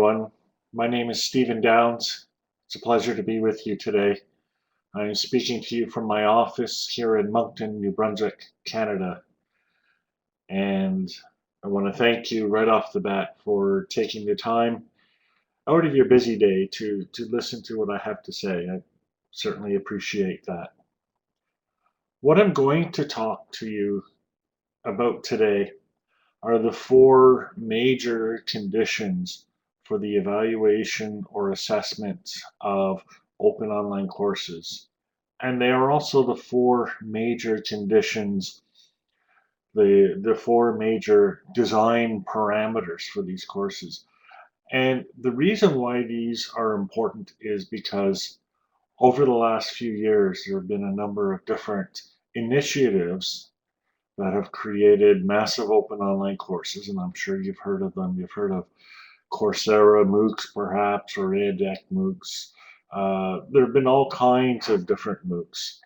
everyone. My name is Stephen Downs. It's a pleasure to be with you today. I'm speaking to you from my office here in Moncton, New Brunswick, Canada. And I want to thank you right off the bat for taking the time out of your busy day to listen to what I have to say. I certainly appreciate that. What I'm going to talk to you about today are the four major conditions for the evaluation or assessment of open online courses. And they are also the four major conditions, the four major design parameters for these courses. And the reason why these are important is because over the last few years, there have been a number of different initiatives that have created massive open online courses, and I'm sure you've heard of them. You've heard of Coursera MOOCs, perhaps, or edX MOOCs. There have been all kinds of different MOOCs.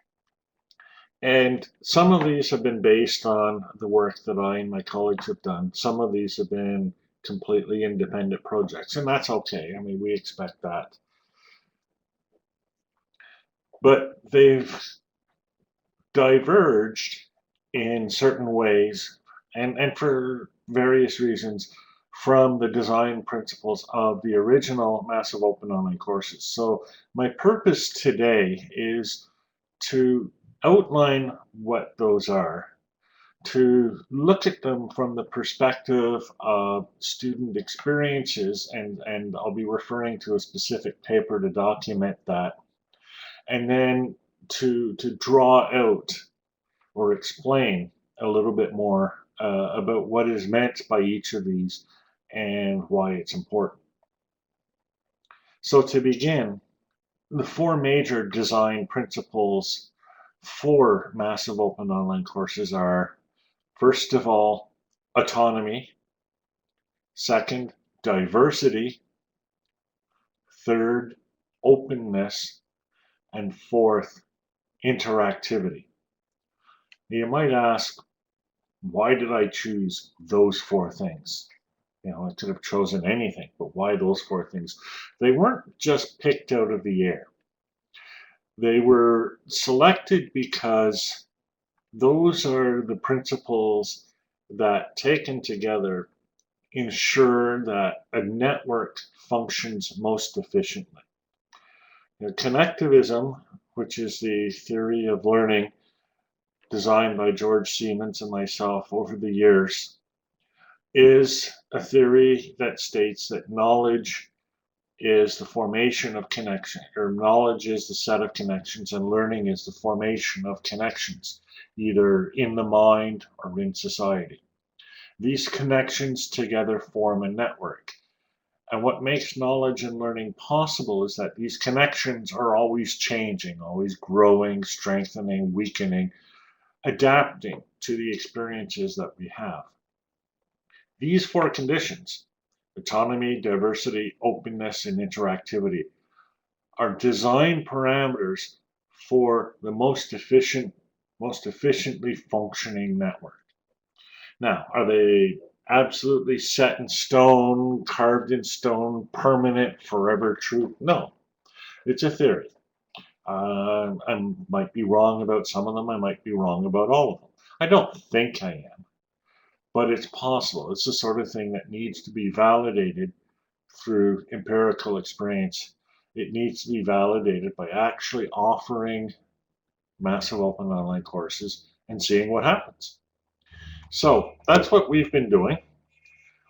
And some of these have been based on the work that I and my colleagues have done. Some of these have been completely independent projects, and that's okay. I mean, we expect that. But they've diverged in certain ways and for various reasons from the design principles of the original massive open online courses. So my purpose today is to outline what those are, to look at them from the perspective of student experiences, and I'll be referring to a specific paper to document that, and then to draw out or explain a little bit more about what is meant by each of these and why it's important. So to begin, the four major design principles for massive open online courses are, first of all, autonomy, second, diversity, third, openness, and fourth, interactivity. You might ask, why did I choose those four things? You know, I could have chosen anything, but why those four things? They weren't just picked out of the air. They were selected because those are the principles that, taken together, ensure that a network functions most efficiently. You know, Conectivism, which is the theory of learning designed by George Siemens and myself over the years, is a theory that states that knowledge is the formation of connection, or knowledge is the set of connections, and learning is the formation of connections, either in the mind or in society. These connections together form a network. And what makes knowledge and learning possible is that these connections are always changing, always growing, strengthening, weakening, adapting to the experiences that we have. These four conditions, autonomy, diversity, openness, and interactivity, are design parameters for the most efficiently functioning network. Now, are they absolutely set in stone, carved in stone, permanent, forever true? No, it's a theory. I might be wrong about some of them. I might be wrong about all of them. I don't think I am, but it's possible. It's the sort of thing that needs to be validated through empirical experience. It needs to be validated by actually offering massive open online courses and seeing what happens. So that's what we've been doing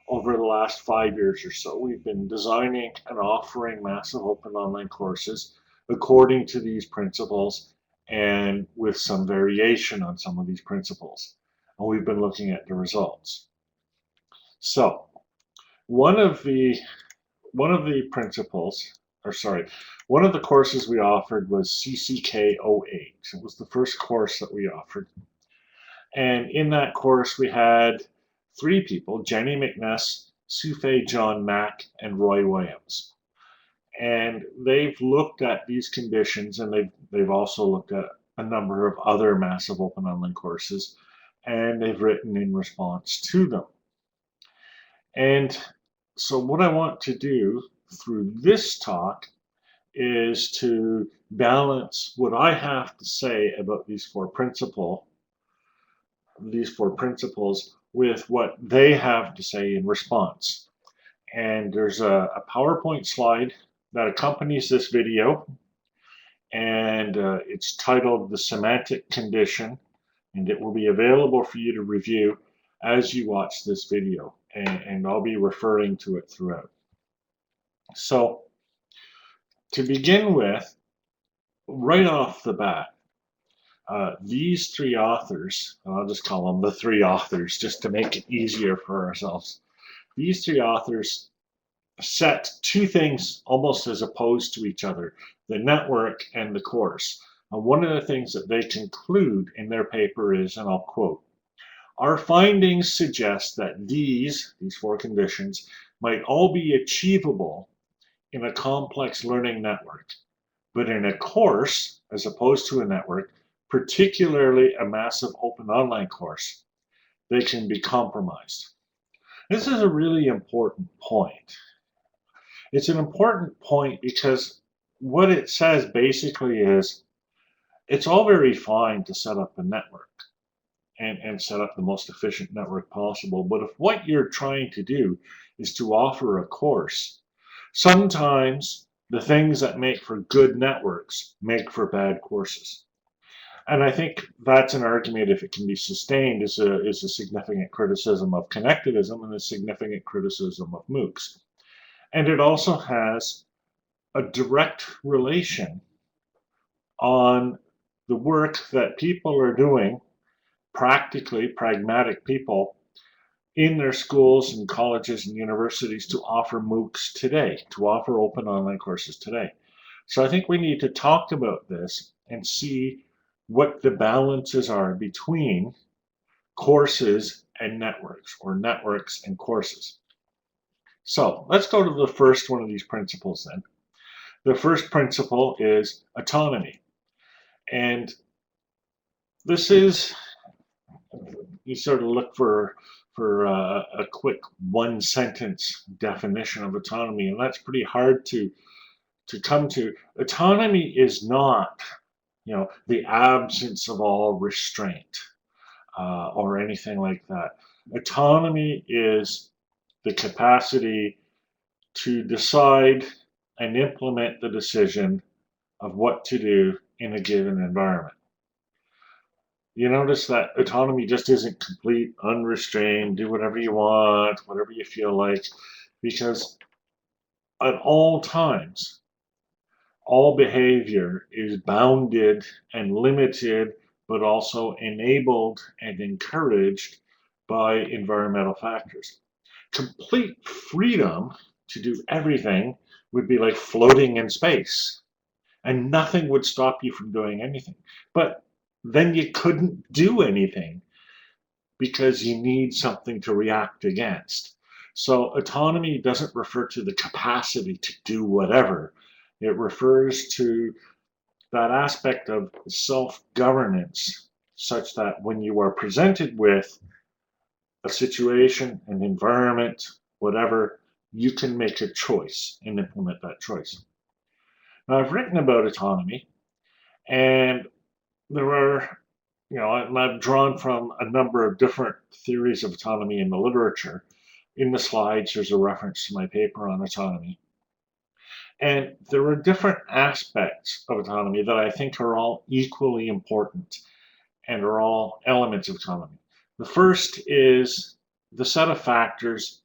over the last 5 years or so. We've been designing and offering massive open online courses according to these principles and with some variation on some of these principles. And we've been looking at the results. So one of the courses we offered was CCK08. It was the first course that we offered. And in that course, we had 3 people, Jenny McNess, Sufei John Mack, and Roy Williams. And they've looked at these conditions, and they've also looked at a number of other massive open online courses, and they've written in response to them. And So what I want to do through this talk is to balance what I have to say about these four principles with what they have to say in response. And there's a PowerPoint slide that accompanies this video, and it's titled The Semantic Condition, and it will be available for you to review as you watch this video, and I'll be referring to it throughout. So to begin with, right off the bat, these three authors, and I'll just call them the three authors just to make it easier for ourselves. These three authors set two things almost as opposed to each other, the network and the course. And one of the things that they conclude in their paper is, and I'll quote, "Our findings suggest that these four conditions might all be achievable in a complex learning network, but in a course, as opposed to a network, particularly a massive open online course, they can be compromised." This is a really important point. It's an important point because what it says basically is it's all very fine to set up a network and set up the most efficient network possible. But if what you're trying to do is to offer a course, sometimes the things that make for good networks make for bad courses. And I think that's an argument, if it can be sustained, is a significant criticism of Conectivism and a significant criticism of MOOCs. And it also has a direct relation on the work that people are doing, practically pragmatic people, in their schools and colleges and universities to offer MOOCs today, to offer open online courses today. So I think we need to talk about this and see what the balances are between courses and networks, or networks and courses. So let's go to the first one of these principles then. The first principle is autonomy. And this is, you sort of look for a quick one-sentence definition of autonomy, and that's pretty hard to come to. Autonomy is not, the absence of all restraint or anything like that. Autonomy is the capacity to decide and implement the decision of what to do in a given environment. You notice that autonomy just isn't complete, unrestrained, do whatever you want, whatever you feel like, because at all times, all behavior is bounded and limited, but also enabled and encouraged by environmental factors. Complete freedom to do everything would be like floating in space, and nothing would stop you from doing anything. But then you couldn't do anything because you need something to react against. So autonomy doesn't refer to the capacity to do whatever. It refers to that aspect of self-governance, such that when you are presented with a situation, an environment, whatever, you can make a choice and implement that choice. Now, I've written about autonomy, and there are, I've drawn from a number of different theories of autonomy in the literature. In the slides, there's a reference to my paper on autonomy. And there are different aspects of autonomy that I think are all equally important and are all elements of autonomy. The first is the set of factors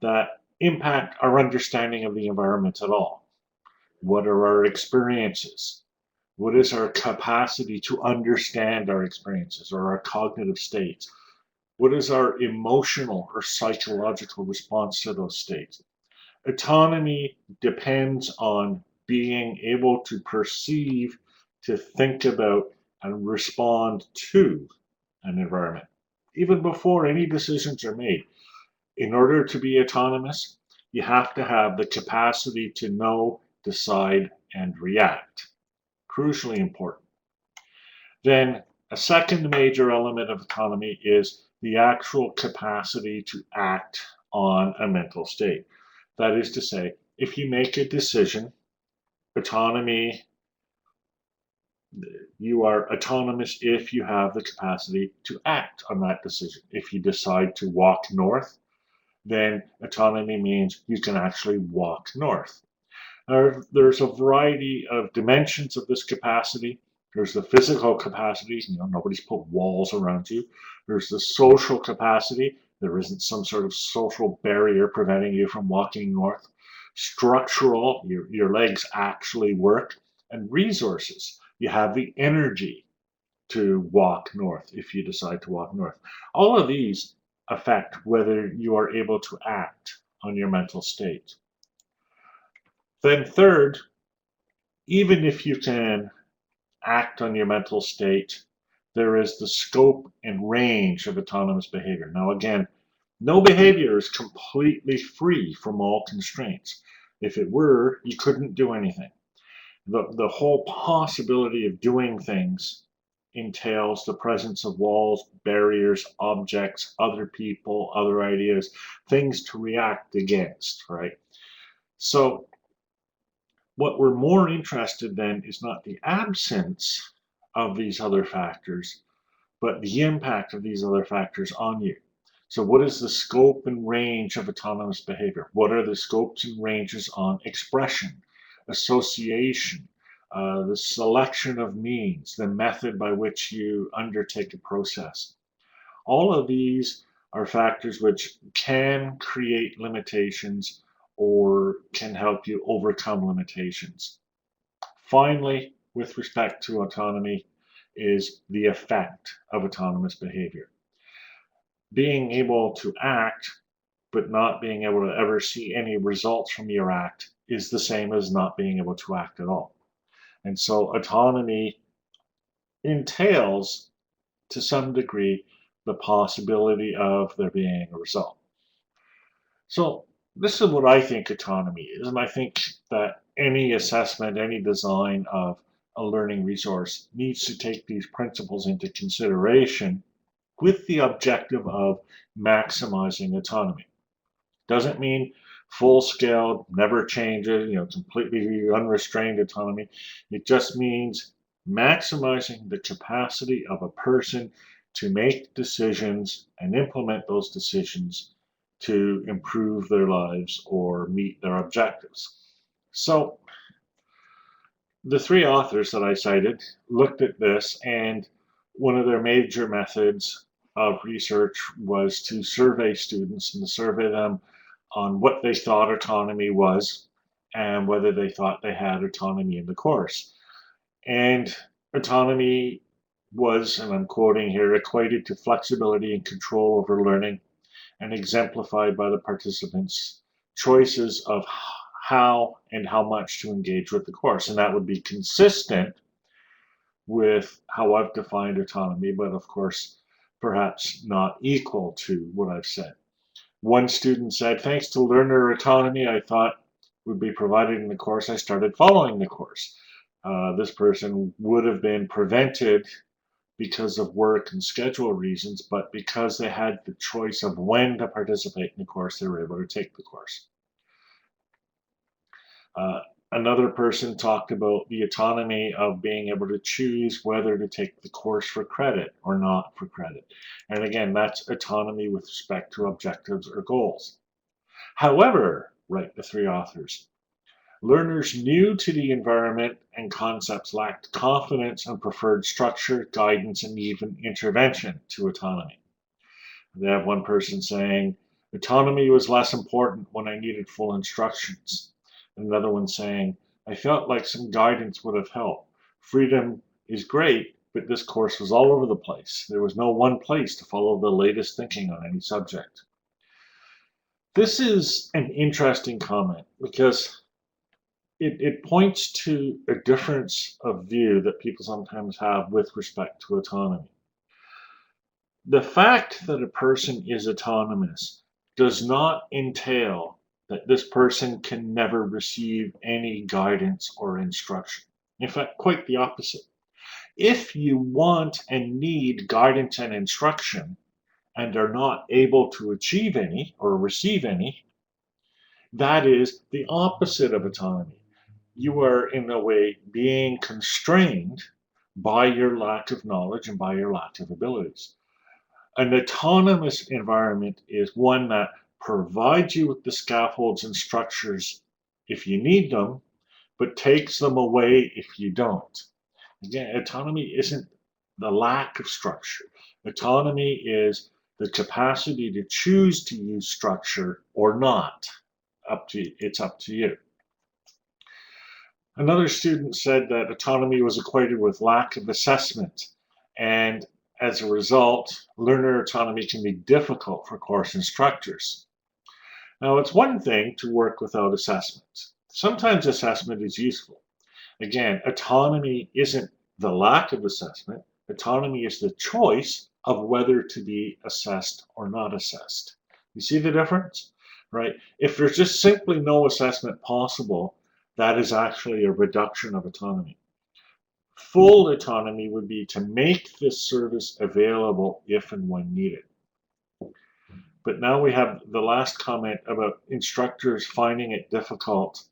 that impact our understanding of the environment at all. What are our experiences? What is our capacity to understand our experiences or our cognitive states? What is our emotional or psychological response to those states? Autonomy depends on being able to perceive, to think about, and respond to an environment, even before any decisions are made. In order to be autonomous, you have to have the capacity to know, decide, and react. Crucially important. Then a second major element of autonomy is the actual capacity to act on a mental state. That is to say, if you make a decision, autonomy, you are autonomous if you have the capacity to act on that decision. If you decide to walk north, then autonomy means you can actually walk north. There's a variety of dimensions of this capacity. There's the physical capacity, nobody's put walls around you. There's the social capacity. There isn't some sort of social barrier preventing you from walking north. Structural, your legs actually work. And resources, you have the energy to walk north if you decide to walk north. All of these affect whether you are able to act on your mental state. Then third, even if you can act on your mental state, there is the scope and range of autonomous behavior. Now again, no behavior is completely free from all constraints. If it were, you couldn't do anything. The whole possibility of doing things entails the presence of walls, barriers, objects, other people, other ideas, things to react against, right? So what we're more interested in is not the absence of these other factors, but the impact of these other factors on you. So what is the scope and range of autonomous behavior? What are the scopes and ranges on expression, association, the selection of means, the method by which you undertake a process? All of these are factors which can create limitations or can help you overcome limitations. Finally, with respect to autonomy, is the effect of autonomous behavior. Being able to act, but not being able to ever see any results from your act is the same as not being able to act at all. And so autonomy entails, to some degree, the possibility of there being a result. So this is what I think autonomy is, and I think that any assessment, any design of a learning resource needs to take these principles into consideration with the objective of maximizing autonomy. Doesn't mean full scale, never changes, completely unrestrained autonomy. It just means maximizing the capacity of a person to make decisions and implement those decisions to improve their lives or meet their objectives. So the three authors that I cited looked at this, and one of their major methods of research was to survey students and to survey them on what they thought autonomy was and whether they thought they had autonomy in the course. And autonomy was, and I'm quoting here, equated to flexibility and control over learning, and exemplified by the participants' choices of how and how much to engage with the course. And that would be consistent with how I've defined autonomy, but of course, perhaps not equal to what I've said. One student said, thanks to learner autonomy I thought would be provided in the course, I started following the course. This person would have been prevented because of work and schedule reasons, but because they had the choice of when to participate in the course, they were able to take the course. Another person talked about the autonomy of being able to choose whether to take the course for credit or not for credit. And again, that's autonomy with respect to objectives or goals. However, write the three authors, learners new to the environment and concepts lacked confidence and preferred structure, guidance, and even intervention to autonomy. They have one person saying, autonomy was less important when I needed full instructions. Another one saying, I felt like some guidance would have helped. Freedom is great, but this course was all over the place. There was no one place to follow the latest thinking on any subject. This is an interesting comment because it points to a difference of view that people sometimes have with respect to autonomy. The fact that a person is autonomous does not entail that this person can never receive any guidance or instruction. In fact, quite the opposite. If you want and need guidance and instruction, and are not able to achieve any or receive any, that is the opposite of autonomy. You are, in a way, being constrained by your lack of knowledge and by your lack of abilities. An autonomous environment is one that provides you with the scaffolds and structures if you need them, but takes them away if you don't. Again, autonomy isn't the lack of structure. Autonomy is the capacity to choose to use structure or not. It's up to you. Another student said that autonomy was equated with lack of assessment, and as a result, learner autonomy can be difficult for course instructors. Now, it's one thing to work without assessment. Sometimes assessment is useful. Again, autonomy isn't the lack of assessment. Autonomy is the choice of whether to be assessed or not assessed. You see the difference, right? If there's just simply no assessment possible, that is actually a reduction of autonomy. Full autonomy would be to make this service available if and when needed. But now we have the last comment about instructors finding it difficult.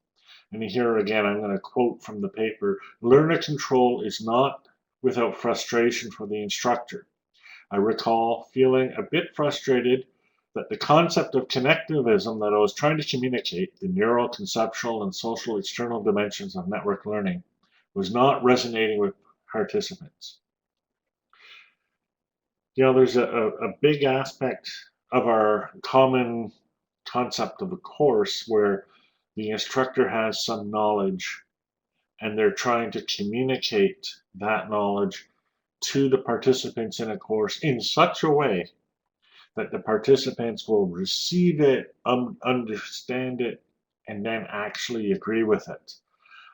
And here again, I'm going to quote from the paper, learner control is not without frustration for the instructor. I recall feeling a bit frustrated that the concept of connectivism that I was trying to communicate, the neural, conceptual, and social external dimensions of network learning, was not resonating with participants. You know, there's a big aspect of our common concept of a course where the instructor has some knowledge and they're trying to communicate that knowledge to the participants in a course in such a way that the participants will receive it, understand it, and then actually agree with it.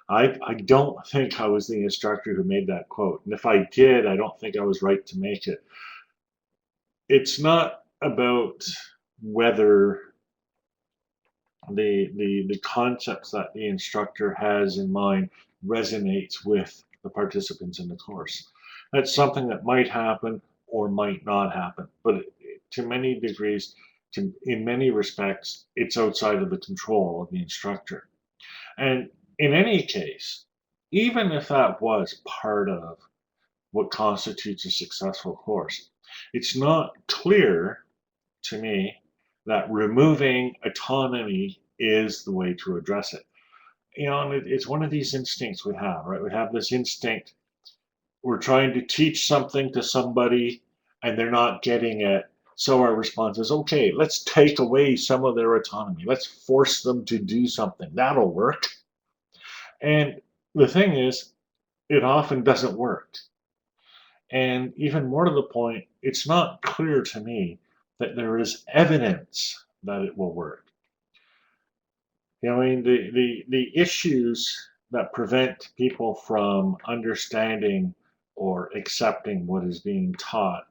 I don't think I was the instructor who made that quote. And if I did, I don't think I was right to make it. It's not about whether the concepts that the instructor has in mind resonates with the participants in the course. That's something that might happen or might not happen, but to many degrees, in many respects, it's outside of the control of the instructor. And in any case, even if that was part of what constitutes a successful course, it's not clear to me that removing autonomy is the way to address it. You know, and it's one of these instincts we have, right? We have this instinct. We're trying to teach something to somebody and they're not getting it. So our response is, okay, let's take away some of their autonomy. Let's force them to do something. That'll work. And the thing is, it often doesn't work. And even more to the point, it's not clear to me that there is evidence that it will work. You know, I mean, the issues that prevent people from understanding or accepting what is being taught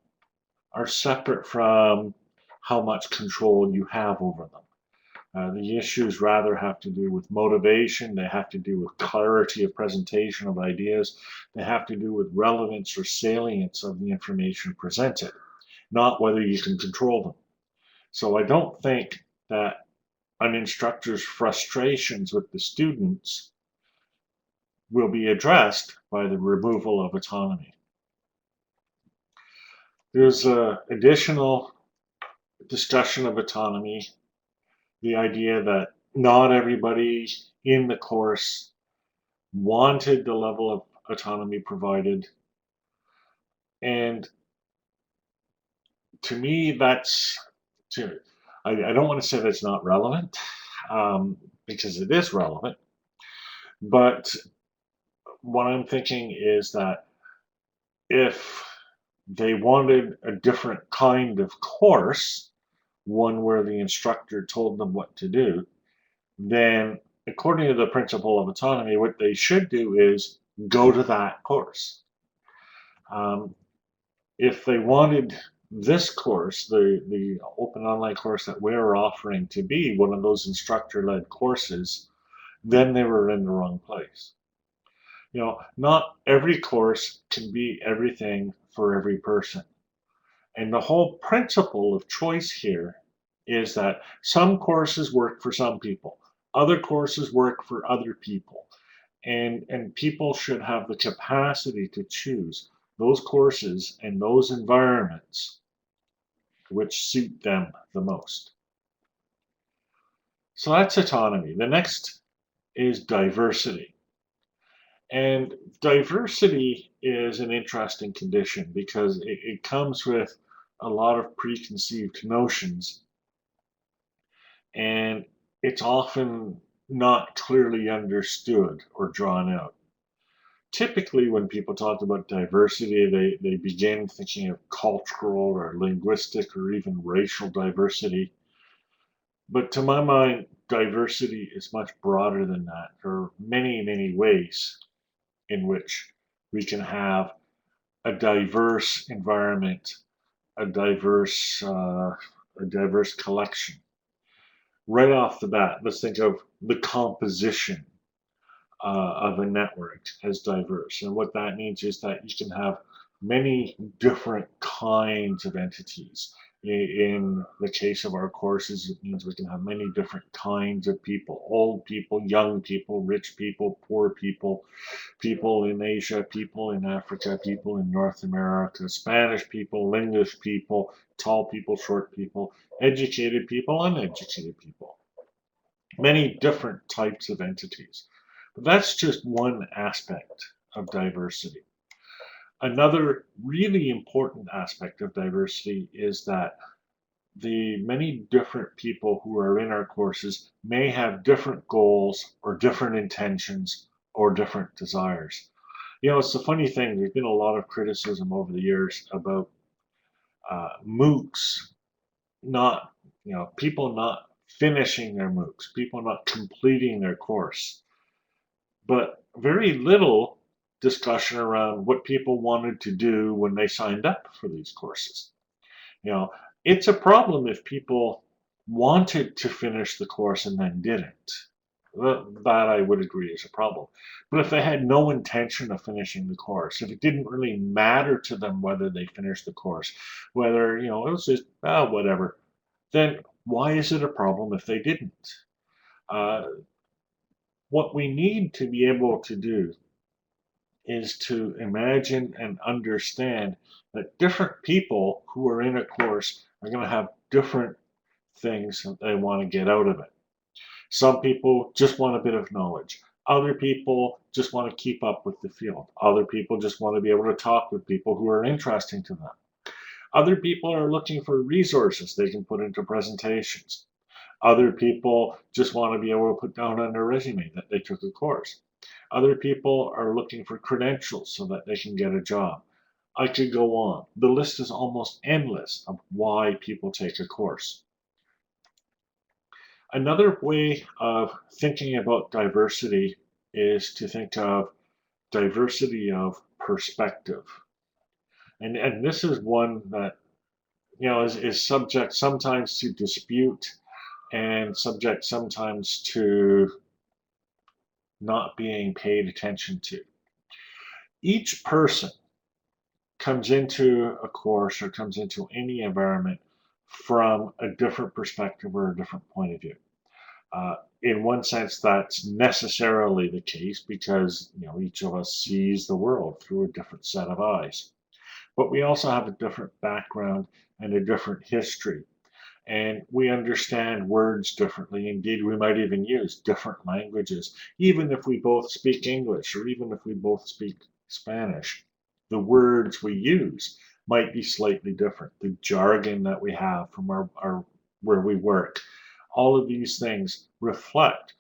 are separate from how much control you have over them. The issues rather have to do with motivation, they have to do with clarity of presentation of ideas, they have to do with relevance or salience of the information presented, not whether you can control them. So I don't think that an instructor's frustrations with the students will be addressed by the removal of autonomy. There's an additional discussion of autonomy, the idea that not everybody in the course wanted the level of autonomy provided. And to me, I don't want to say that's not relevant, because it is relevant. But what I'm thinking is that if they wanted a different kind of course, one where the instructor told them what to do, then according to the principle of autonomy, what they should do is go to that course. If they wanted this course, the open online course that we're offering, to be one of those instructor-led courses, then they were in the wrong place. You know, not every course can be everything for every person. And the whole principle of choice here is that some courses work for some people, other courses work for other people, and people should have the capacity to choose those courses and those environments which suit them the most. So that's autonomy. The next is diversity. And diversity is an interesting condition because it comes with a lot of preconceived notions, and it's often not clearly understood or drawn out. Typically, when people talk about diversity, they begin thinking of cultural or linguistic or even racial diversity. But to my mind, diversity is much broader than that. There are many, many ways in which we can have a diverse environment, a diverse collection. Right off the bat, let's think of the composition of a network as diverse. And what that means is that you can have many different kinds of entities. In the case of our courses, it means we can have many different kinds of people: old people, young people, rich people, poor people, people in Asia, people in Africa, people in North America, Spanish people, English people, tall people, short people, educated people, uneducated people. Many different types of entities. But that's just one aspect of diversity. Another really important aspect of diversity is that the many different people who are in our courses may have different goals or different intentions or different desires. You know, it's a funny thing. There's been a lot of criticism over the years about MOOCs not, people not finishing their MOOCs, people not completing their course, but very little discussion around what people wanted to do when they signed up for these courses. You know, it's a problem if people wanted to finish the course and then didn't. That I would agree is a problem. But if they had no intention of finishing the course, if it didn't really matter to them whether they finished the course, whether, it was just, whatever, then why is it a problem if they didn't? Uh, what we need to be able to do is to imagine and understand that different people who are in a course are going to have different things that they want to get out of it. Some people just want a bit of knowledge. Other people just want to keep up with the field. Other people just want to be able to talk with people who are interesting to them. Other people are looking for resources they can put into presentations. Other people just want to be able to put down on their resume that they took a course. Other people are looking for credentials so that they can get a job. I could go on. The list is almost endless of why people take a course. Another way of thinking about diversity is to think of diversity of perspective. And this is one that is subject sometimes to dispute and subject sometimes to not being paid attention to. Each person comes into a course or comes into any environment from a different perspective or a different point of view. In one sense, that's necessarily the case because each of us sees the world through a different set of eyes. But we also have a different background and a different history. And we understand words differently. Indeed, we might even use different languages, even if we both speak English or even if we both speak Spanish. The words we use might be slightly different. The jargon that we have from our where we work, all of these things reflect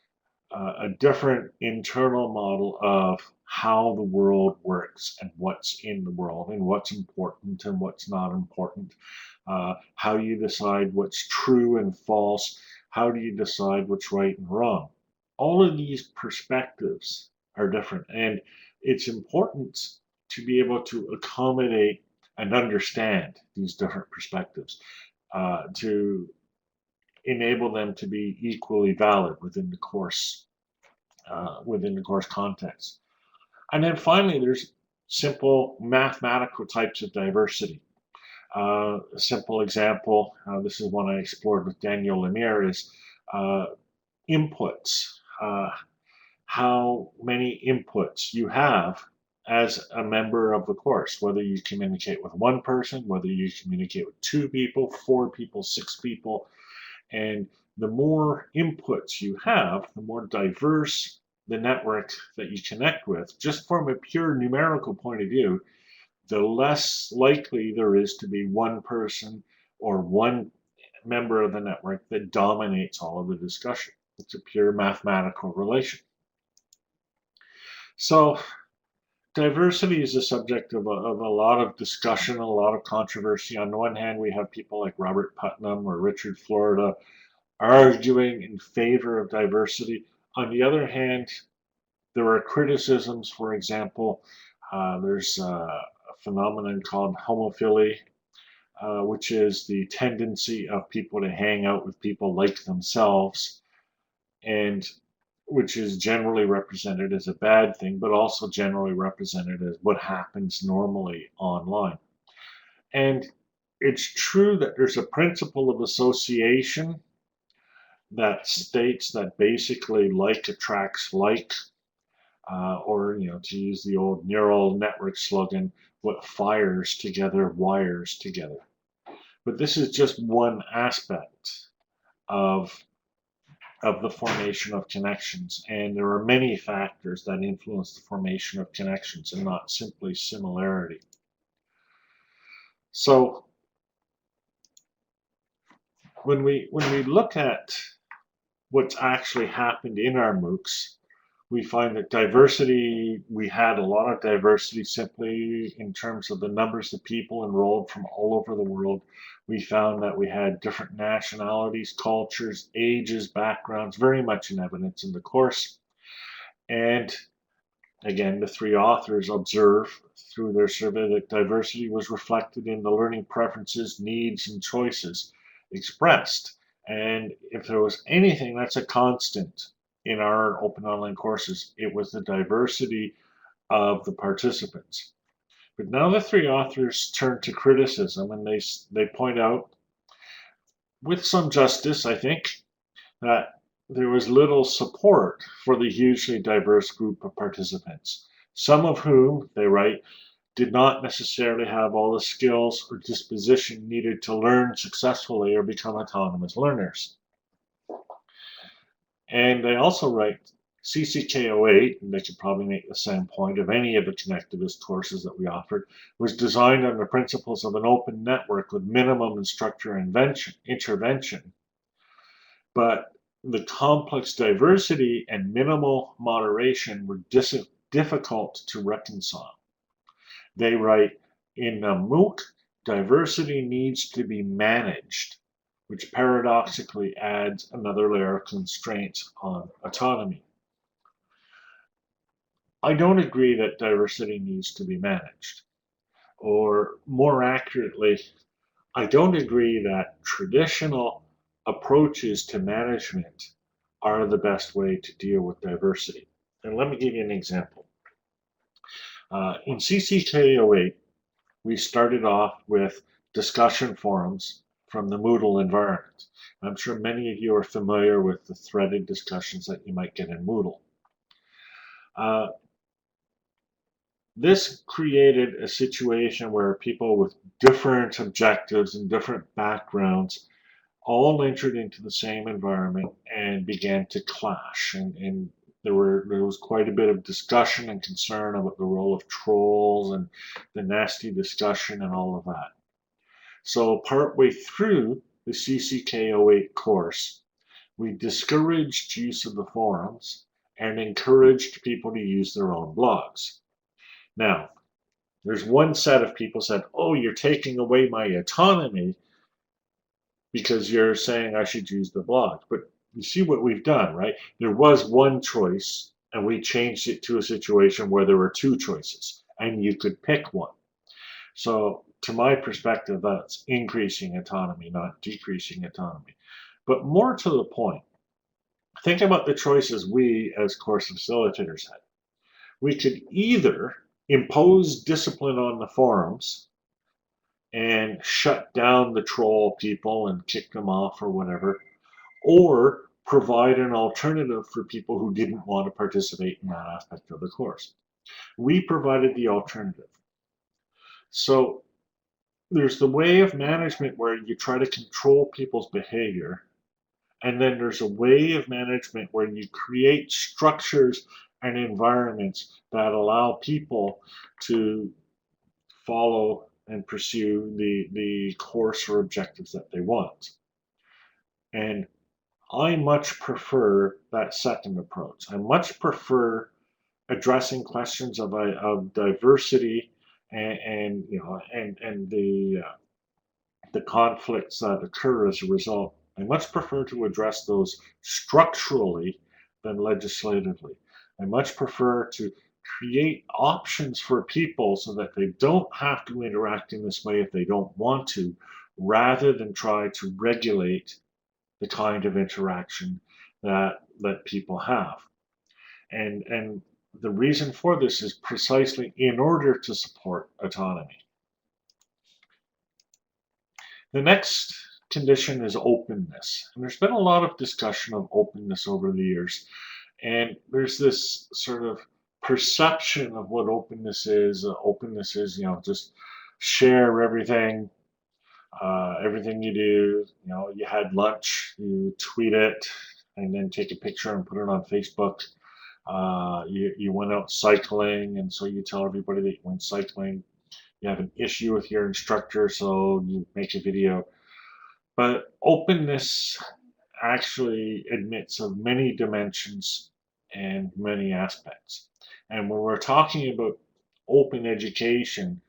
a different internal model of how the world works and what's in the world and what's important and what's not important. How you decide what's true and false. How do you decide what's right and wrong? All of these perspectives are different, and it's important to be able to accommodate and understand these different perspectives to enable them to be equally valid within the course context. And then finally, there's simple mathematical types of diversity. A simple example, this is one I explored with Daniel Lemire, is inputs. How many inputs you have as a member of the course, whether you communicate with one person, whether you communicate with 2 people, 4 people, 6 people. And the more inputs you have, the more diverse the network that you connect with, just from a pure numerical point of view, the less likely there is to be one person or one member of the network that dominates all of the discussion. It's a pure mathematical relation. So diversity is a subject of a lot of discussion, a lot of controversy. On the one hand, we have people like Robert Putnam or Richard Florida arguing in favor of diversity. On the other hand, there are criticisms. For example, there's a phenomenon called homophily, which is the tendency of people to hang out with people like themselves, and which is generally represented as a bad thing, but also generally represented as what happens normally online. And it's true that there's a principle of association that states that basically like attracts like, or to use the old neural network slogan, what fires together wires together. But this is just one aspect of the formation of connections, and there are many factors that influence the formation of connections and not simply similarity. So when we look at what's actually happened in our MOOCs, we find that diversity, we had a lot of diversity simply in terms of the numbers of people enrolled from all over the world. We found that we had different nationalities, cultures, ages, backgrounds, very much in evidence in the course. And again, the 3 authors observe through their survey that diversity was reflected in the learning preferences, needs, and choices expressed. And if there was anything that's a constant in our open online courses, it was the diversity of the participants. But now the 3 authors turn to criticism, and they point out, with some justice, I think, that there was little support for the hugely diverse group of participants, some of whom, they write, did not necessarily have all the skills or disposition needed to learn successfully or become autonomous learners. And they also write, CCK08, and they could probably make the same point of any of the connectivist courses that we offered, was designed on the principles of an open network with minimum instructor intervention. But the complex diversity and minimal moderation were difficult to reconcile. They write, in a MOOC, diversity needs to be managed, which paradoxically adds another layer of constraints on autonomy. I don't agree that diversity needs to be managed. Or more accurately, I don't agree that traditional approaches to management are the best way to deal with diversity. And let me give you an example. In CCK08, we started off with discussion forums from the Moodle environment. I'm sure many of you are familiar with the threaded discussions that you might get in Moodle. This created a situation where people with different objectives and different backgrounds all entered into the same environment and began to clash. And there was quite a bit of discussion and concern about the role of trolls and the nasty discussion and all of that. So partway through the CCK08 course, we discouraged use of the forums and encouraged people to use their own blogs. Now, there's one set of people said, oh, you're taking away my autonomy because you're saying I should use the blog. But you see what we've done, right? There was one choice, and we changed it to a situation where there were 2 choices, and you could pick one. So to my perspective, that's increasing autonomy, not decreasing autonomy. But more to the point, think about the choices we as course facilitators had. We could either impose discipline on the forums and shut down the troll people and kick them off or whatever, or provide an alternative for people who didn't want to participate in that aspect of the course. We provided the alternative. So there's the way of management where you try to control people's behavior, and then there's a way of management where you create structures and environments that allow people to follow and pursue the course or objectives that they want. And I much prefer that second approach. I much prefer addressing questions of diversity and the conflicts that occur as a result. I much prefer to address those structurally than legislatively. I much prefer to create options for people so that they don't have to interact in this way if they don't want to, rather than try to regulate the kind of interaction that people have. And the reason for this is precisely in order to support autonomy. The next condition is openness. And there's been a lot of discussion of openness over the years. And there's this sort of perception of what openness is. Openness is, just share everything, everything you do. You had lunch, you tweet it, and then take a picture and put it on Facebook. You went out cycling, and so you tell everybody that you went cycling. You have an issue with your instructor, so you make a video. But openness actually admits of many dimensions and many aspects. And when we're talking about open education,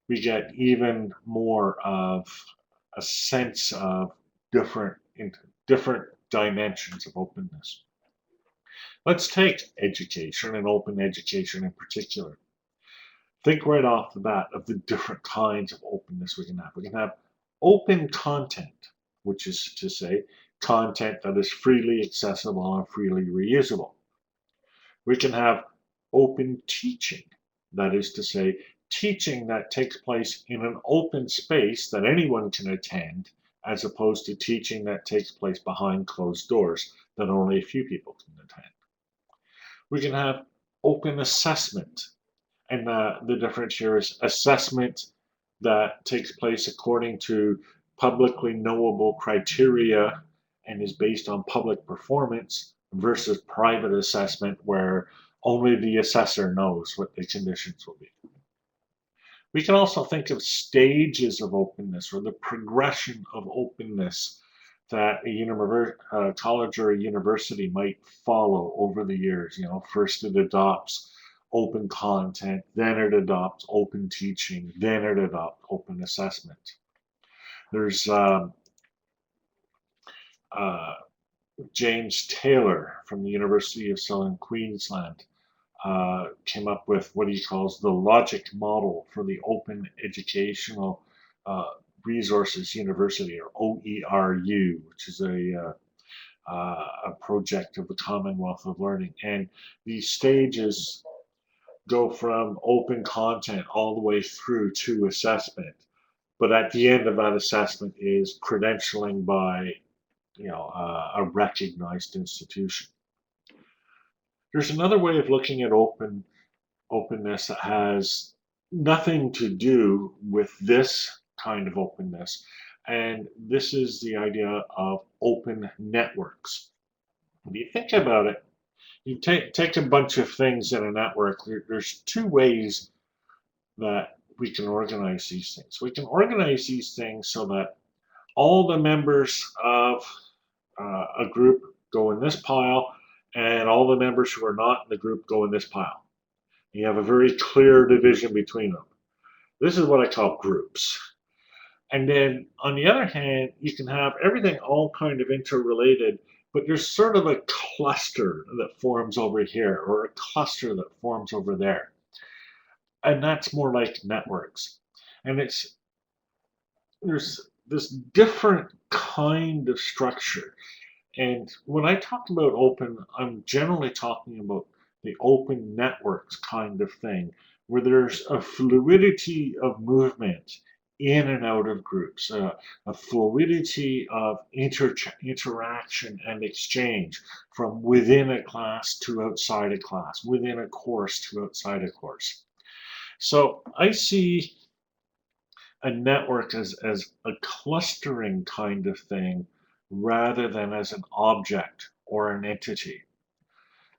we get even more of a sense of different dimensions of openness. Let's take education and open education in particular. Think right off the bat of the different kinds of openness we can have. We can have open content, which is to say, content that is freely accessible and freely reusable. We can have open teaching, that is to say, teaching that takes place in an open space that anyone can attend, as opposed to teaching that takes place behind closed doors that only a few people can attend. We can have open assessment, and the difference here is assessment that takes place according to publicly knowable criteria and is based on public performance versus private assessment where only the assessor knows what the conditions will be. We can also think of stages of openness or the progression of openness that a college or a university might follow over the years. First it adopts open content, then it adopts open teaching, then it adopts open assessment. There's James Taylor from the University of Southern Queensland came up with what he calls the logic model for the Open Educational Resources University, or OERU, which is a project of the Commonwealth of Learning. And these stages go from open content all the way through to assessment. But at the end of that assessment is credentialing by a recognized institution. There's another way of looking at openness that has nothing to do with this kind of openness, and this is the idea of open networks. If you think about it, you take a bunch of things in a network. There's two ways that we can organize these things. We can organize these things so that all the members of a group go in this pile, and all the members who are not in the group go in this pile. You have a very clear division between them. This is what I call groups. And then on the other hand, you can have everything all kind of interrelated, but there's sort of a cluster that forms over here, or a cluster that forms over there. And that's more like networks. And there's this different kind of structure. And when I talk about open, I'm generally talking about the open networks kind of thing, where there's a fluidity of movement in and out of groups, a fluidity of interaction and exchange from within a class to outside a class, within a course to outside a course. So I see a network as a clustering kind of thing rather than as an object or an entity.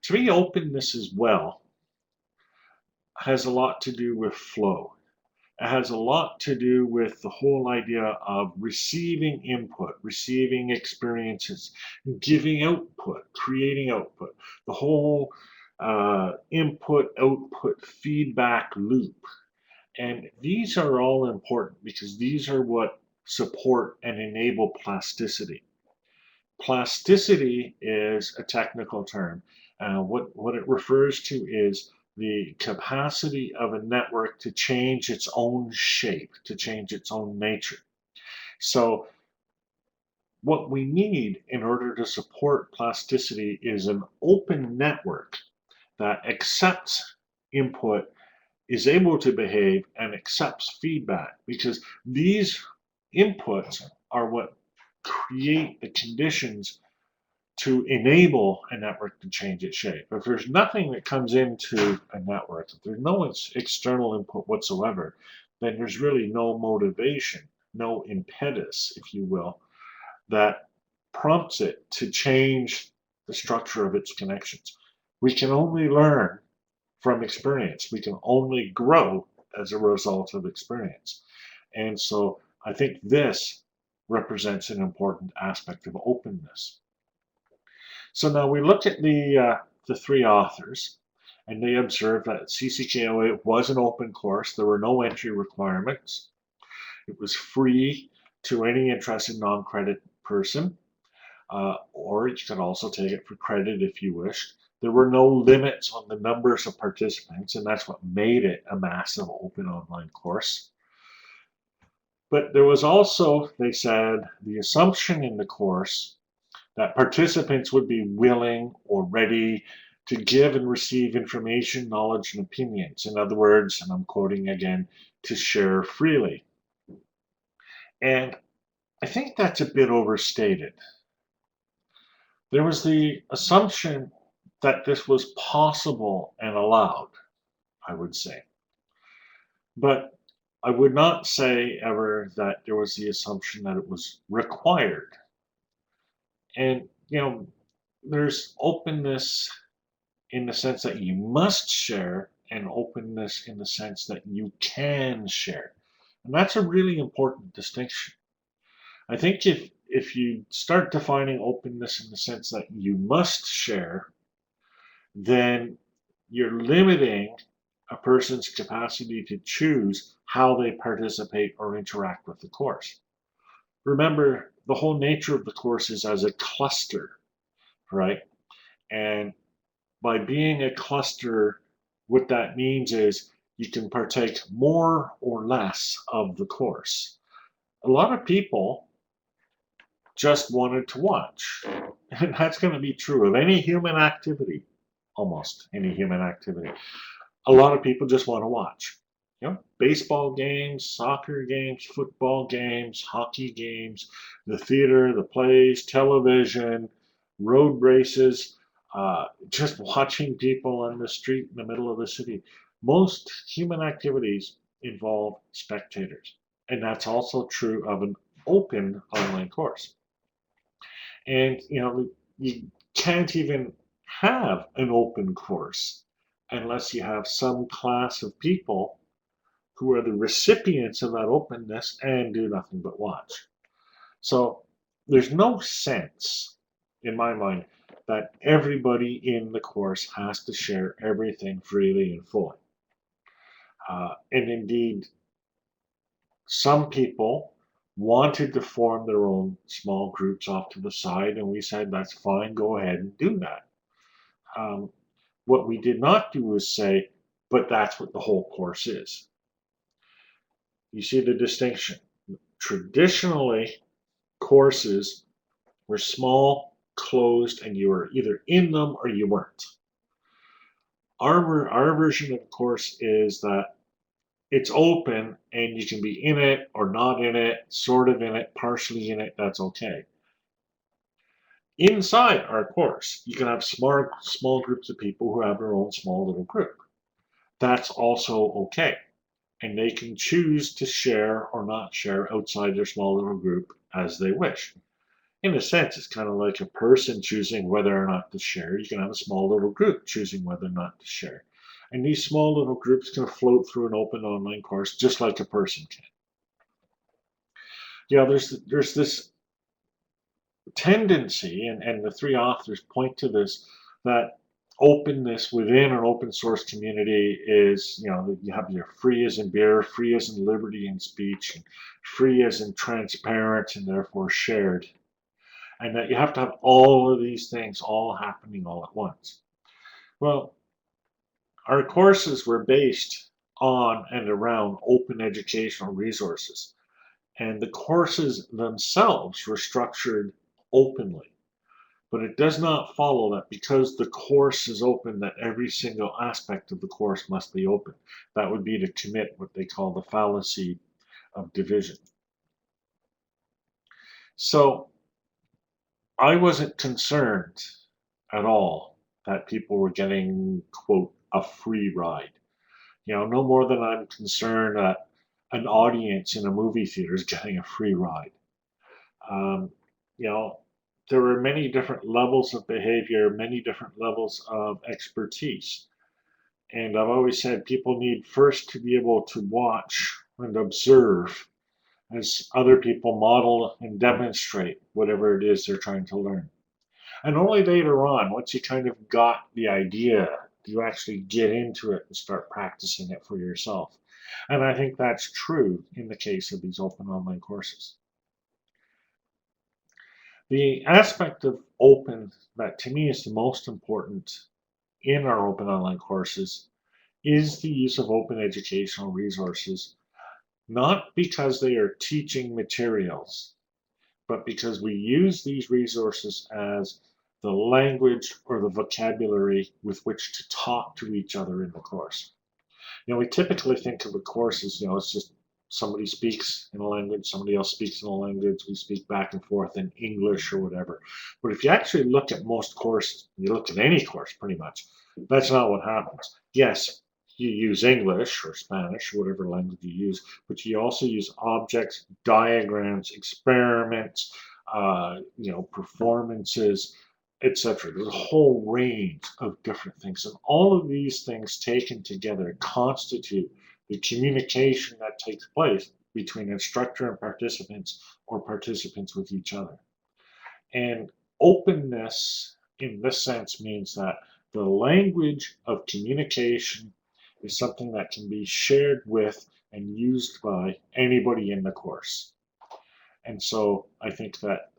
To me, openness as well has a lot to do with flow. It has a lot to do with the whole idea of receiving input, receiving experiences, giving output, creating output, the whole input, output, feedback loop. And these are all important because these are what support and enable plasticity. Plasticity is a technical term. What it refers to is the capacity of a network to change its own shape, to change its own nature. So what we need in order to support plasticity is an open network that accepts input, is able to behave, and accepts feedback, because these inputs are what create the conditions to enable a network to change its shape. If there's nothing that comes into a network, if there's no external input whatsoever, then there's really no motivation, no impetus, if you will, that prompts it to change the structure of its connections. We can only learn from experience. We can only grow as a result of experience. And so I think this represents an important aspect of openness. So now we look at the three authors, and they observed that CCK08 was an open course. There were no entry requirements. It was free to any interested non-credit person, or you could also take it for credit if you wished. There were no limits on the numbers of participants, and that's what made it a massive open online course. But there was also, they said, the assumption in the course that participants would be willing or ready to give and receive information, knowledge, and opinions. In other words, and I'm quoting again, to share freely. And I think that's a bit overstated. There was the assumption that this was possible and allowed, I would say. But I would not say ever that there was the assumption that it was required. And, there's openness in the sense that you must share, and openness in the sense that you can share. And that's a really important distinction. I think if you start defining openness in the sense that you must share, then you're limiting a person's capacity to choose how they participate or interact with the course. Remember, the whole nature of the course is as a cluster, right? And by being a cluster, what that means is you can partake more or less of the course. A lot of people just wanted to watch. And that's going to be true of any human activity, almost any human activity. A lot of people just want to watch. Baseball games, soccer games, football games, hockey games, the theater, the plays, television, road races, just watching people on the street in the middle of the city. Most human activities involve spectators. And that's also true of an open online course. And, you can't even have an open course unless you have some class of people who are the recipients of that openness and do nothing but watch. So there's no sense, in my mind, that everybody in the course has to share everything freely and fully. And indeed, some people wanted to form their own small groups off to the side, and we said, that's fine, go ahead and do that. What we did not do is say, but that's what the whole course is. You see the distinction. Traditionally, courses were small, closed, and you were either in them or you weren't. Our version of the course is that it's open and you can be in it or not in it, sort of in it, partially in it, that's okay. Inside our course, you can have small groups of people who have their own small little group. That's also okay. And they can choose to share or not share outside their small little group as they wish. In a sense, it's kind of like a person choosing whether or not to share. You can have a small little group choosing whether or not to share. And these small little groups can float through an open online course just like a person can. Yeah, there's this tendency, and the three authors point to this, that openness within an open source community is, you have your free as in beer, free as in liberty and speech, and free as in transparent and therefore shared. And that you have to have all of these things all happening all at once. Well, our courses were based on and around open educational resources. And the courses themselves were structured openly. But it does not follow that because the course is open, that every single aspect of the course must be open. That would be to commit what they call the fallacy of division. So I wasn't concerned at all that people were getting, quote, a free ride. No more than I'm concerned that an audience in a movie theater is getting a free ride. Um, you know, there were many different levels of behavior, many different levels of expertise. And I've always said people need first to be able to watch and observe as other people model and demonstrate whatever it is they're trying to learn. And only later on, once you kind of got the idea, do you actually get into it and start practicing it for yourself. And I think that's true in the case of these open online courses. The aspect of open that to me is the most important in our open online courses is the use of open educational resources, not because they are teaching materials, but because we use these resources as the language or the vocabulary with which to talk to each other in the course. We typically think of a course as, it's just somebody speaks in a language, somebody else speaks in a language, we speak back and forth in English or whatever. But if you actually look at most courses, you look at any course pretty much, that's not what happens. Yes, you use English or Spanish, whatever language you use, but you also use objects, diagrams, experiments, performances, etc. There's a whole range of different things. And all of these things taken together constitute the communication that takes place between instructor and participants or participants with each other. And openness in this sense means that the language of communication is something that can be shared with and used by anybody in the course. And so I think that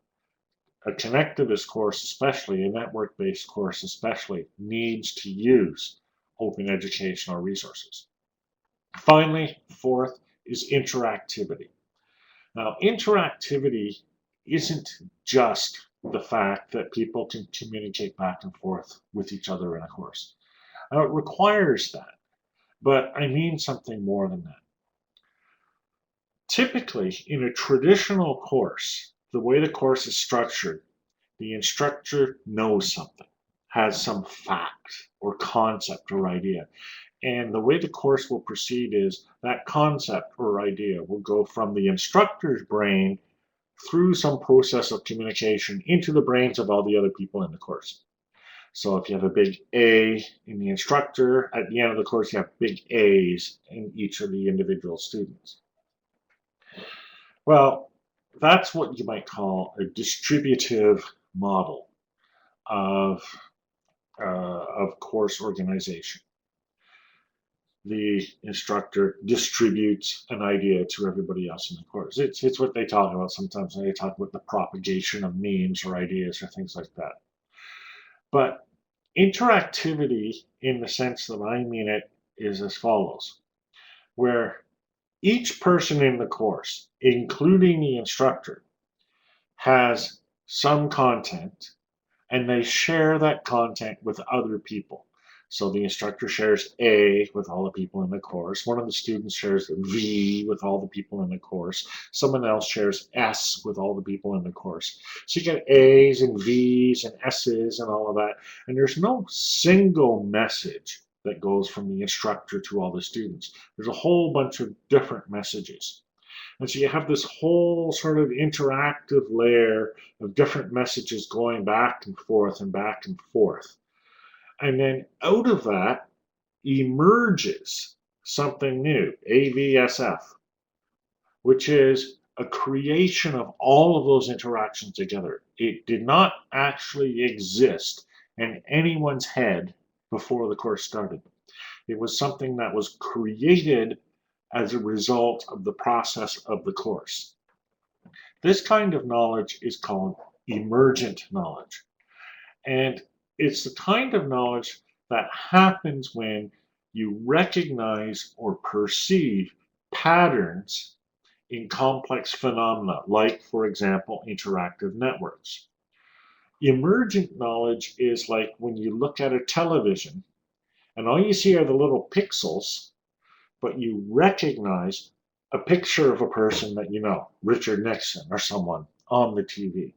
a connectivist course, especially a network-based course especially, needs to use open educational resources. Finally, fourth is interactivity. Now, interactivity isn't just the fact that people can communicate back and forth with each other in a course. Now, it requires that, but I mean something more than that. Typically, in a traditional course, the way the course is structured, the instructor knows something, has some fact or concept or idea. And the way the course will proceed is that concept or idea will go from the instructor's brain through some process of communication into the brains of all the other people in the course. So if you have a big A in the instructor, at the end of the course, you have big A's in each of the individual students. Well, that's what you might call a distributive model of course organization. The instructor distributes an idea to everybody else in the course. It's what they talk about sometimes when they talk about the propagation of memes or ideas or things like that. But interactivity, in the sense that I mean it, is as follows, where each person in the course, including the instructor, has some content and they share that content with other people. So the instructor shares A with all the people in the course. One of the students shares V with all the people in the course. Someone else shares S with all the people in the course. So you get A's and V's and S's and all of that. And there's no single message that goes from the instructor to all the students. There's a whole bunch of different messages. And so you have this whole sort of interactive layer of different messages going back and forth and back and forth. And then out of that emerges something new, AVSF, which is a creation of all of those interactions together. It did not actually exist in anyone's head before the course started. It was something that was created as a result of the process of the course. This kind of knowledge is called emergent knowledge. And it's the kind of knowledge that happens when you recognize or perceive patterns in complex phenomena, like, for example, interactive networks. Emergent knowledge is like when you look at a television and all you see are the little pixels, but you recognize a picture of a person that you know, Richard Nixon or someone on the TV.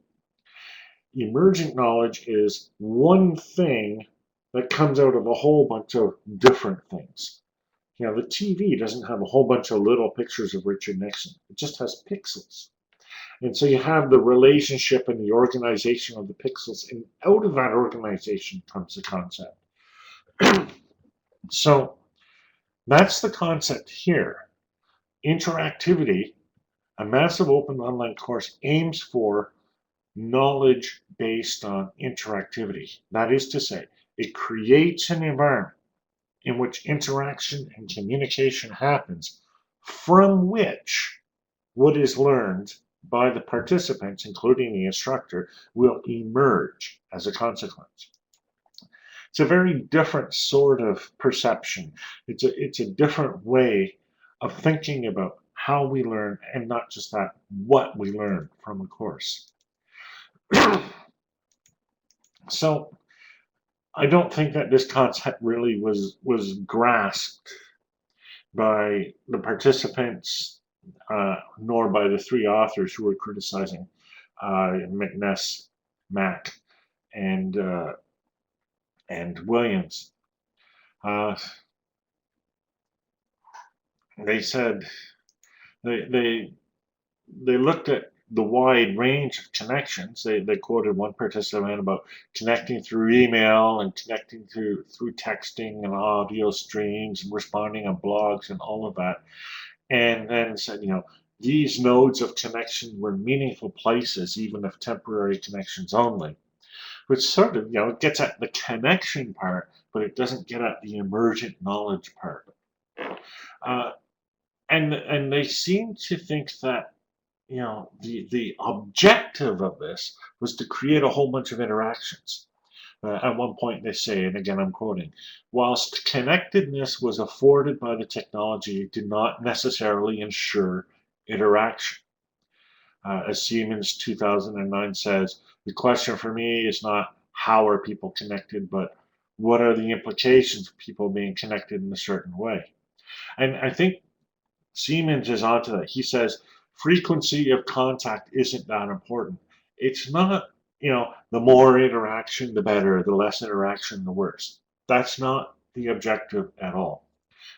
Emergent knowledge is one thing that comes out of a whole bunch of different things. You know, the TV doesn't have a whole bunch of little pictures of Richard Nixon. It just has pixels. And so you have the relationship and the organization of the pixels, and out of that organization comes the concept. So that's the concept here. Interactivity, a massive open online course, aims for knowledge based on interactivity. That is to say, it creates an environment in which interaction and communication happens, from which what is learned by the participants, including the instructor, will emerge as a consequence. It's a very different sort of perception. It's a different way of thinking about how we learn, and not just that, what we learn from a course. So I don't think that this concept really was grasped by the participants, nor by the three authors who were criticizing McNess, Mack, and Williams. They said they looked at the wide range of connections. They quoted one participant about connecting through email and connecting through texting and audio streams and responding on blogs and all of that. And then said, you know, these nodes of connection were meaningful places, even if temporary connections only. Which sort of, you know, it gets at the connection part, but it doesn't get at the emergent knowledge part. And they seem to think that, you know, the objective of this was to create a whole bunch of interactions. At one point they say, and again I'm quoting, whilst connectedness was afforded by the technology, it did not necessarily ensure interaction. As Siemens 2009 says, the question for me is not how are people connected, but what are the implications of people being connected in a certain way. And I think Siemens is onto that. He says frequency of contact isn't that important. It's not, you know, the more interaction, the better, the less interaction, the worse. That's not the objective at all.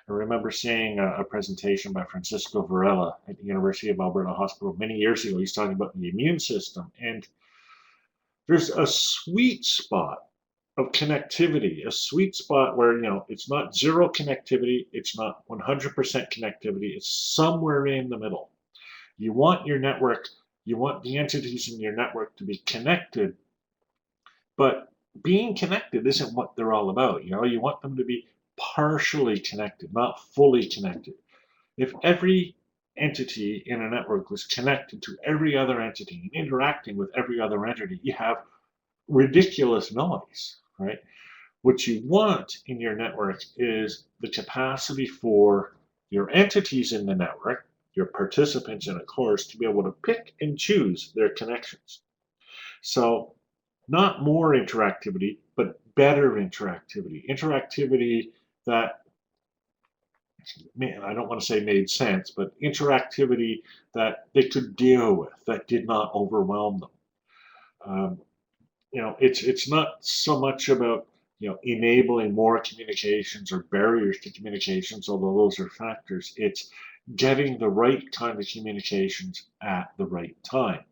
I remember seeing a presentation by Francisco Varela at the University of Alberta Hospital many years ago. He's talking about the immune system, and there's a sweet spot of connectivity, a sweet spot where, you know, it's not zero connectivity, it's not 100% connectivity, it's somewhere in the middle. You want your network, you want the entities in your network to be connected, but being connected isn't what they're all about. You know, you want them to be partially connected, not fully connected. If every entity in a network was connected to every other entity and interacting with every other entity, you have ridiculous noise, right? What you want in your network is the capacity for your entities in the network, your participants in a course, to be able to pick and choose their connections. So not more interactivity, but better interactivity that, man, I don't want to say made sense, but interactivity that they could deal with, that did not overwhelm them. Um, it's not so much about enabling more communications or barriers to communications, although those are factors. It's getting the right kind of communications at the right time.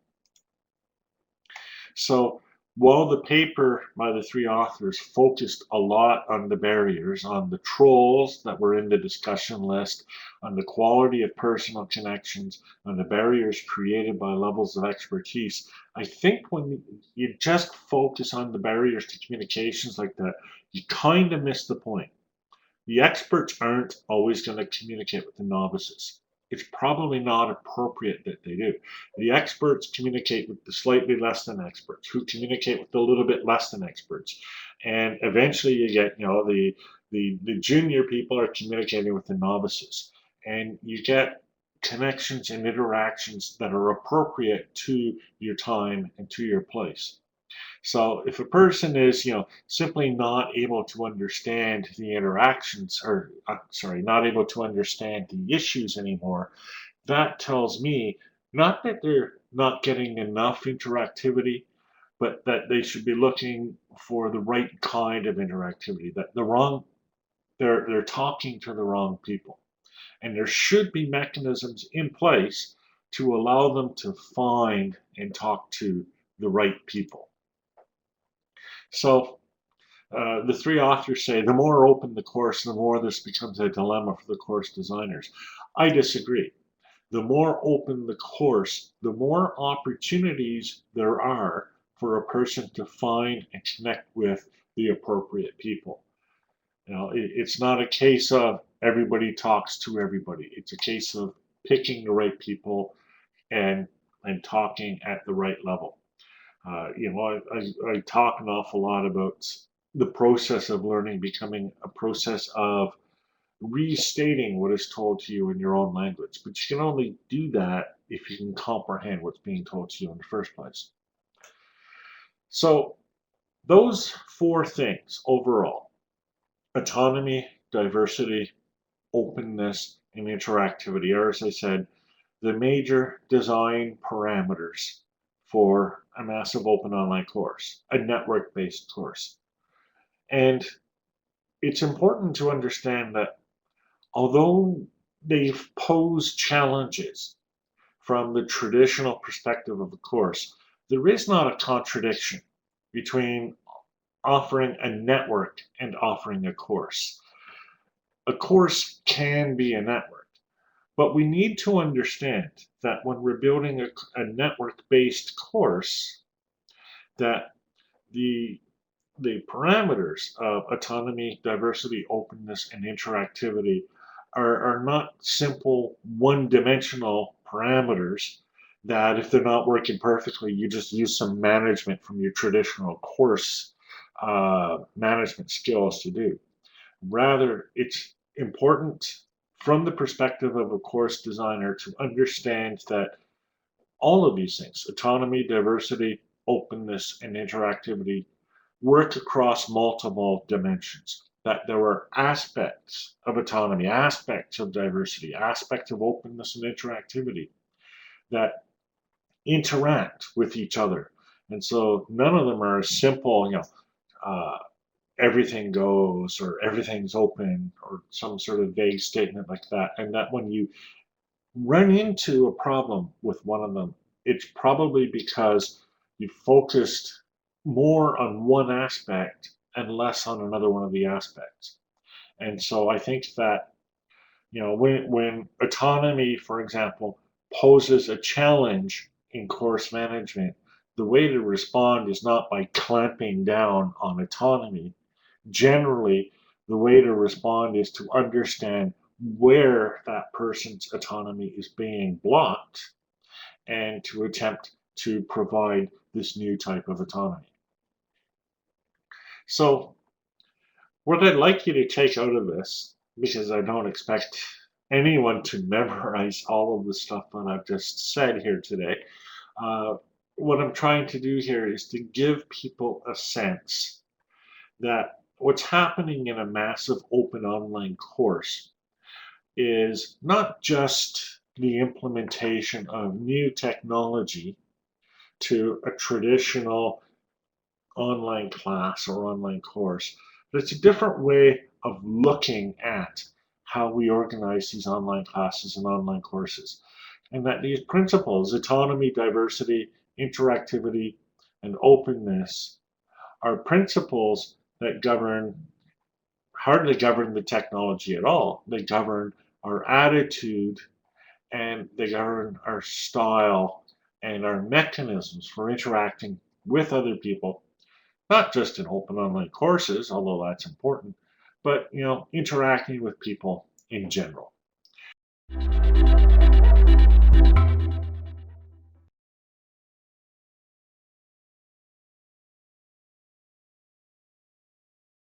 So while the paper by the three authors focused a lot on the barriers, on the trolls that were in the discussion list, on the quality of personal connections, on the barriers created by levels of expertise, I think when you just focus on the barriers to communications like that, you kind of miss the point. The experts aren't always going to communicate with the novices. It's probably not appropriate that they do. The experts communicate with the slightly less than experts, who communicate with a little bit less than experts, and eventually you get, the junior people are communicating with the novices, and you get connections and interactions that are appropriate to your time and to your place. So if a person is, simply not able to understand the interactions, or not able to understand the issues anymore, that tells me not that they're not getting enough interactivity, but that they should be looking for the right kind of interactivity. That they're talking to the wrong people, and there should be mechanisms in place to allow them to find and talk to the right people. So the three authors say the more open the course, the more this becomes a dilemma for the course designers. I disagree. The more open the course, the more opportunities there are for a person to find and connect with the appropriate people. It's not a case of everybody talks to everybody. It's a case of picking the right people and talking at the right level. I talk an awful lot about the process of learning becoming a process of restating what is told to you in your own language. But you can only do that if you can comprehend what's being told to you in the first place. So those four things overall: autonomy, diversity, openness, and interactivity are, as I said, the major design parameters for a massive open online course, a network-based course. And it's important to understand that although they've posed challenges from the traditional perspective of a course, there is not a contradiction between offering a network and offering a course. A course can be a network, but we need to understand that when we're building a network-based course, that the parameters of autonomy, diversity, openness, and interactivity are not simple one-dimensional parameters that if they're not working perfectly, you just use some management from your traditional course management skills to do. Rather, it's important from the perspective of a course designer to understand that all of these things, autonomy, diversity, openness, and interactivity, work across multiple dimensions. That there are aspects of autonomy, aspects of diversity, aspects of openness and interactivity that interact with each other. And so none of them are simple, everything goes or everything's open or some sort of vague statement like that. And that when you run into a problem with one of them, it's probably because you focused more on one aspect and less on another one of the aspects. And so I think that, when autonomy, for example, poses a challenge in course management, the way to respond is not by clamping down on autonomy. Generally, the way to respond is to understand where that person's autonomy is being blocked and to attempt to provide this new type of autonomy. So what I'd like you to take out of this, because I don't expect anyone to memorize all of the stuff that I've just said here today, what I'm trying to do here is to give people a sense that what's happening in a massive open online course is not just the implementation of new technology to a traditional online class or online course, but it's a different way of looking at how we organize these online classes and online courses. And that these principles, autonomy, diversity, interactivity, and openness, are principles that hardly govern the technology at all. They govern our attitude and they govern our style and our mechanisms for interacting with other people, not just in open online courses, although that's important, but interacting with people in general.